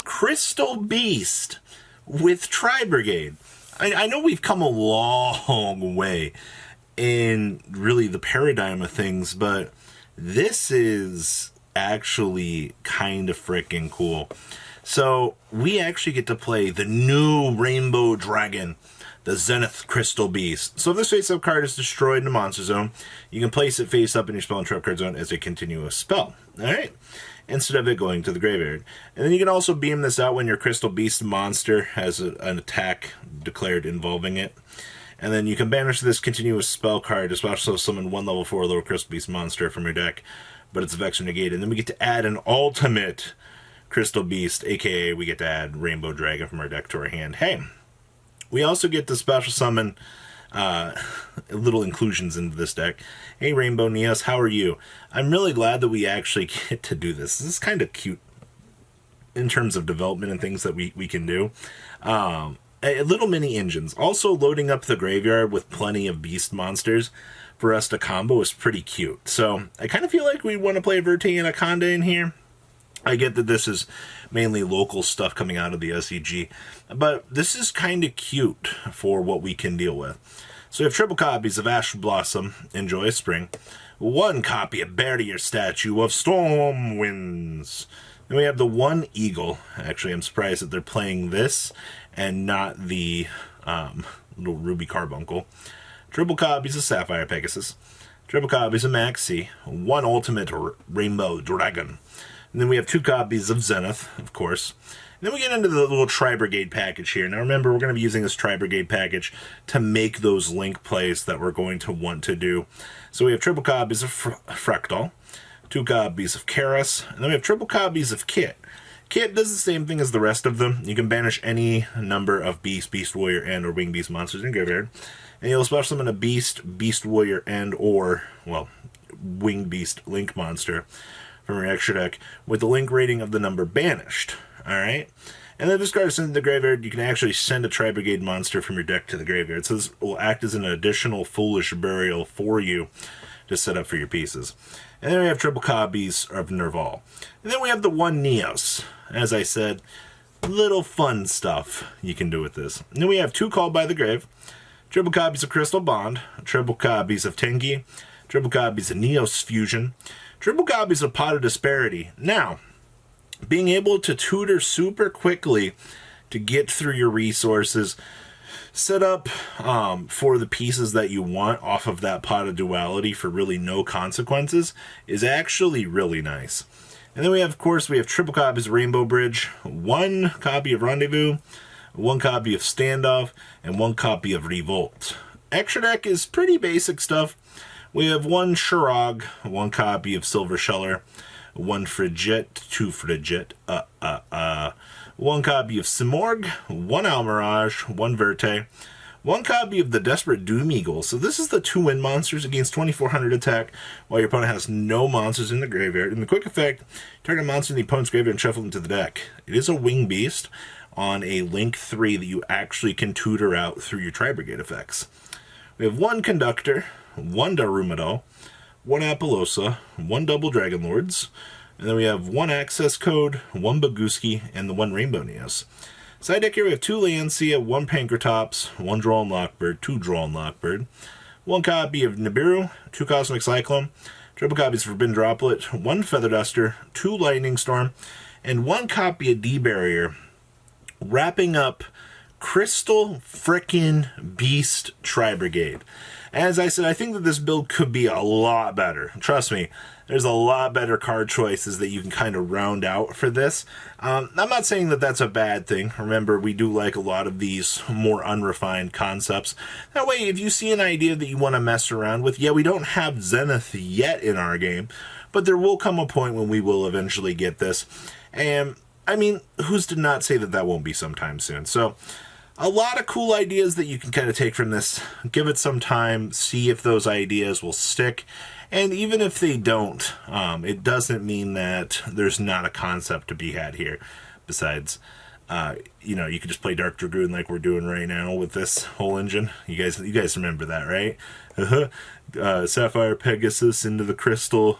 Crystal Beast with Tribrigade. I know we've come a long way in really the paradigm of things, but this is actually kind of freaking cool. So we actually get to play the new Rainbow Dragon, the Zenith Crystal Beast. So if this face-up card is destroyed in a monster zone, you can place it face-up in your spell and trap card zone as a continuous spell. Alright? Instead of it going to the graveyard. And then you can also beam this out when your Crystal Beast monster has an attack declared involving it. And then you can banish this continuous spell card to special summon one level 4 little Crystal Beast monster from your deck, but it's Vex or negated. And then we get to add an ultimate Crystal Beast, aka we get to add Rainbow Dragon from our deck to our hand. Hey, we also get to special summon little inclusions into this deck. Hey Rainbow Neos, how are you? I'm really glad that we actually get to do this. This is kind of cute in terms of development and things that we can do. Little mini engines. Also loading up the graveyard with plenty of beast monsters for us to combo is pretty cute. So I kind of feel like we want to play Verte and Akonda in here. I get that this is mainly local stuff coming out of the OCG, but this is kind of cute for what we can deal with. So we have triple copies of Ash Blossom, Enjoy Spring, one copy of Barrier Statue of Storm Winds. Then we have the one Eagle. Actually, I'm surprised that they're playing this and not the little Ruby Carbuncle. Triple copies of Sapphire Pegasus, triple copies of Maxi, one Ultimate Rainbow Dragon. And then we have two copies of Zenith, of course. And then we get into the little Tribrigade package here. Now remember, we're going to be using this Tribrigade package to make those link plays that we're going to want to do. So we have triple copies of Fractal, two copies of Karas, and then we have triple copies of Kit. Kit does the same thing as the rest of them. You can banish any number of Beast, Beast Warrior, and or Wing Beast monsters in graveyard. And you'll special summon a Beast, Beast Warrior, and or, well, Wing Beast Link monster from your extra deck with the link rating of the number banished. Alright? And then this card is sent to the graveyard. You can actually send a Tribrigade monster from your deck to the graveyard. So this will act as an additional Foolish Burial for you to set up for your pieces. And then we have triple copies of Nerval. And then we have the one Neos. As I said, little fun stuff you can do with this. And then we have two Called by the Grave, triple copies of Crystal Bond, triple copies of Tengi, triple copies of Neos Fusion, triple copies of Pot of Disparity. Now, being able to tutor super quickly to get through your resources, set up for the pieces that you want off of that Pot of Duality for really no consequences is actually really nice. And then we have, of course, we have triple copies of Rainbow Bridge, one copy of Rendezvous, one copy of Standoff, and one copy of Revolt. Extra deck is pretty basic stuff. We have one Shirog, one copy of Silver Sheller, one Frigette, two Frigette, one copy of Simorg, one Almirage, one Verte, one copy of the Desperate Doom Eagle. So this is the 2-win monsters against 2400 attack while your opponent has no monsters in the graveyard. In the quick effect, target a monster in the opponent's graveyard and shuffle into the deck. It is a Wing Beast on a Link 3 that you actually can tutor out through your Tribrigade effects. We have one Conductor, one Darumidal, one Apollosa, one Double Dragon Lords, and then we have one Access Code, one Baguski, and the one Rainbow Neos. Side deck here we have two Lancia, one Pankratops, one Droll Lockbird, two Droll Lockbird, one copy of Nibiru, two Cosmic Cyclone, triple copies of Forbidden Droplet, one Feather Duster, two Lightning Storm, and one copy of D-Barrier, wrapping up Crystal frickin' Beast Tribrigade. As I said, I think that this build could be a lot better. Trust me, there's a lot better card choices that you can kind of round out for this. I'm not saying that that's a bad thing. Remember, we do like a lot of these more unrefined concepts. That way, if you see an idea that you want to mess around with, yeah, we don't have Zenith yet in our game, but there will come a point when we will eventually get this. And, I mean, who's to not say that that won't be sometime soon? So, a lot of cool ideas that you can kind of take from this. Give it some time, see if those ideas will stick. And even if they don't, it doesn't mean that there's not a concept to be had here. Besides, You could just play Dark Dragoon like we're doing right now with this whole engine. You guys remember that, right? Sapphire Pegasus into the Crystal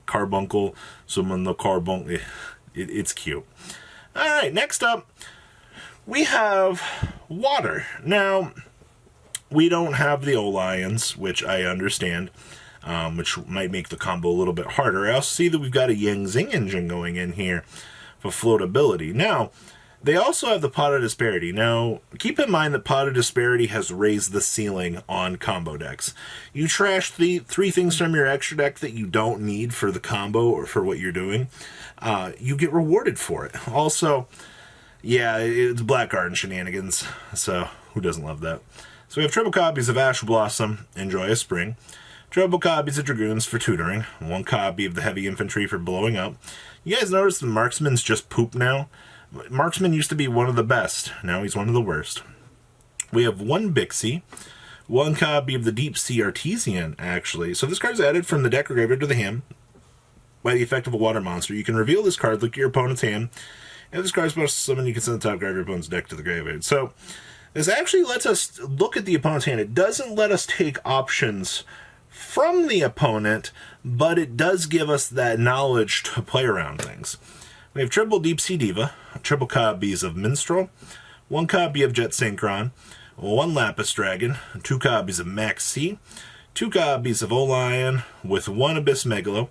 Carbuncle. Summon the Carbuncle. It's cute. All right, next up, we have water. Now, we don't have the O-Lions, which I understand, which might make the combo a little bit harder. I also see that we've got a Yang Zing engine going in here for floatability. Now, they also have the Pot of Disparity. Now, keep in mind that Pot of Disparity has raised the ceiling on combo decks. You trash three things from your extra deck that you don't need for the combo or for what you're doing, you get rewarded for it. Also, yeah, it's Black Garden shenanigans, so who doesn't love that? So we have triple copies of Ash Blossom and Joyous Spring, triple copies of Dragoons for tutoring, one copy of the Heavy Infantry for blowing up. You guys notice the Marksman's just poop now? Marksman used to be one of the best. Now he's one of the worst. We have one Bixie, one copy of the Deep Sea Artesian, actually. So this card's added from the deck or graveyard to the hand by the effect of a water monster. You can reveal this card, look at your opponent's hand, and if this card's supposed to summon, you can send the top card of your opponent's deck to the graveyard. So this actually lets us look at the opponent's hand. It doesn't let us take options from the opponent, but it does give us that knowledge to play around things. We have triple Deep Sea Diva, triple copies of Minstrel, one copy of Jet Synchron, one Lapis Dragon, two copies of Max C, two copies of O-Lion with one Abyss Megalo,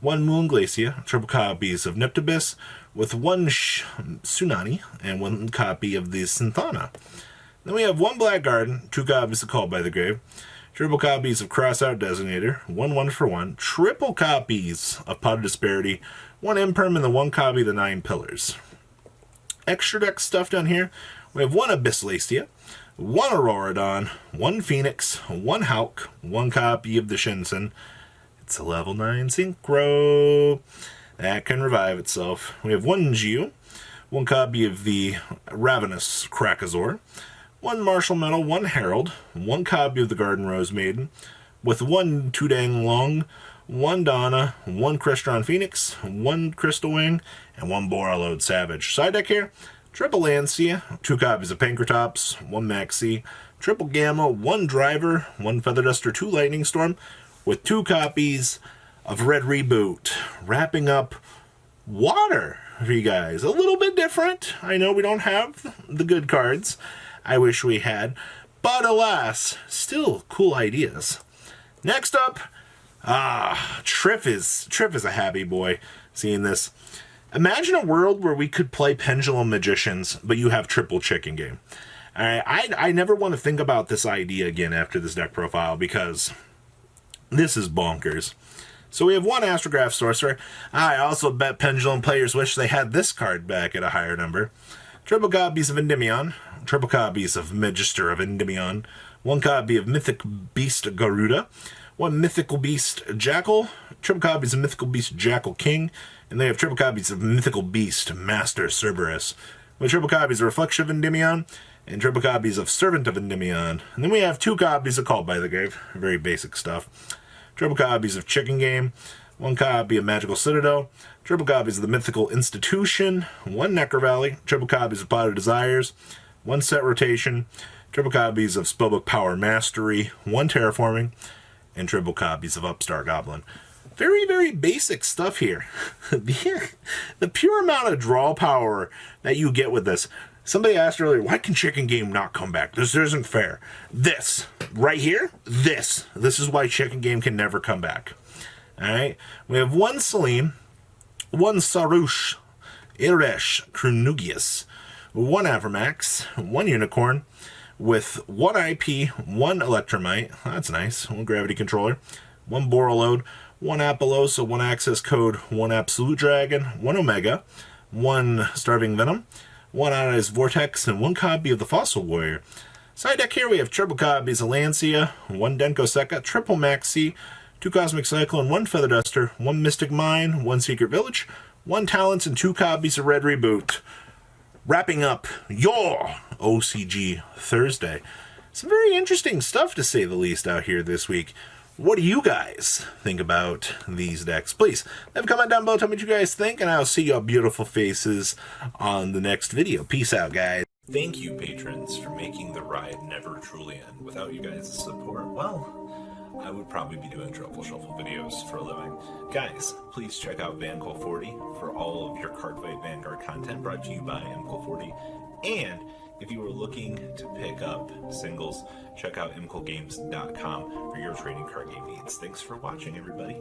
one Moon Glacia, triple copies of Niptibus with one Tsunami, and one copy of the Synthana. Then we have one Black Garden, two copies of Called by the Grave, triple copies of Crossout Designator, one for one, triple copies of Pot of Disparity, one Imperm, and the one copy of the 9 Pillars. Extra deck stuff down here, we have one Abysslacia, one Auroradon, one Phoenix, one Hawk, one copy of the Shinsen. It's a level 9 Synchro. That can revive itself. We have one Geo, one copy of the Ravenous Krakazor, one Martial Metal, one Herald, one copy of the Garden Rose Maiden, with one Tudang Long, one Donna, one Crystron Phoenix, one Crystal Wing, and one Borreload Savage. Side deck here, triple Lancia, two copies of Pankratops, one Maxi, triple Gamma, one Driver, one Feather Duster, two Lightning Storm, with two copies of Red Reboot. Wrapping up water for you guys. A little bit different. I know we don't have the good cards. I wish we had. But alas, still cool ideas. Next up, Triff is a happy boy seeing this. Imagine a world where we could play Pendulum Magicians, but you have triple chicken game. I never want to think about this idea again after this deck profile because this is bonkers. So we have one Astrograph Sorcerer. I also bet Pendulum players wish they had this card back at a higher number. Triple copies of Edymion, triple copies of Magister of Edymion, one copy of Mythic Beast Garuda, one Mythical Beast Jackal, triple copies of Mythical Beast Jackal King, and they have triple copies of Mythical Beast Master Cerberus, with triple copies of Reflection of Edymion, and triple copies of Servant of Edymion. And then we have two copies of Called by the Grave, very basic stuff. Triple copies of Chicken Game, one copy of Magical Citadel, triple copies of the Mythical Institution, one Necro Valley, triple copies of Pot of Desires, one Set Rotation, triple copies of Spellbook Power Mastery, one Terraforming, and triple copies of Upstart Goblin. Very, very basic stuff here. The pure amount of draw power that you get with this. Somebody asked earlier, why can Chicken Game not come back? This isn't fair. This, right here, this is why Chicken Game can never come back. Alright, we have one Salim, one Sarush, Iresh, Krunugius, one Avermax, one Unicorn, with one IP, one Electromite, that's nice, one Gravity Controller, one Borreload, one Apollosa, one Access Code, one Absolute Dragon, one Omega, one Starving Venom, one Ionized Vortex, and one copy of the Fossil Warrior. Side deck here we have triple copies of Lancia, one Denko Sekka, triple Maxi, two Cosmic Cyclone, one Feather Duster, one Mystic Mine, one Secret Village, one Talents, and two copies of Red Reboot. Wrapping up your OCG Thursday. Some very interesting stuff, to say the least, out here this week. What do you guys think about these decks? Please leave a comment down below. Tell me what you guys think, and I'll see your beautiful faces on the next video. Peace out, guys. Thank you, patrons, for making the ride never truly end. Without you guys' support, well, I would probably be doing Truffle Shuffle videos for a living. Guys, please check out VanCool40 for all of your Cardfight Vanguard content brought to you by MCool40. And if you are looking to pick up singles, check out mcoolgames.com for your trading card game needs. Thanks for watching, everybody.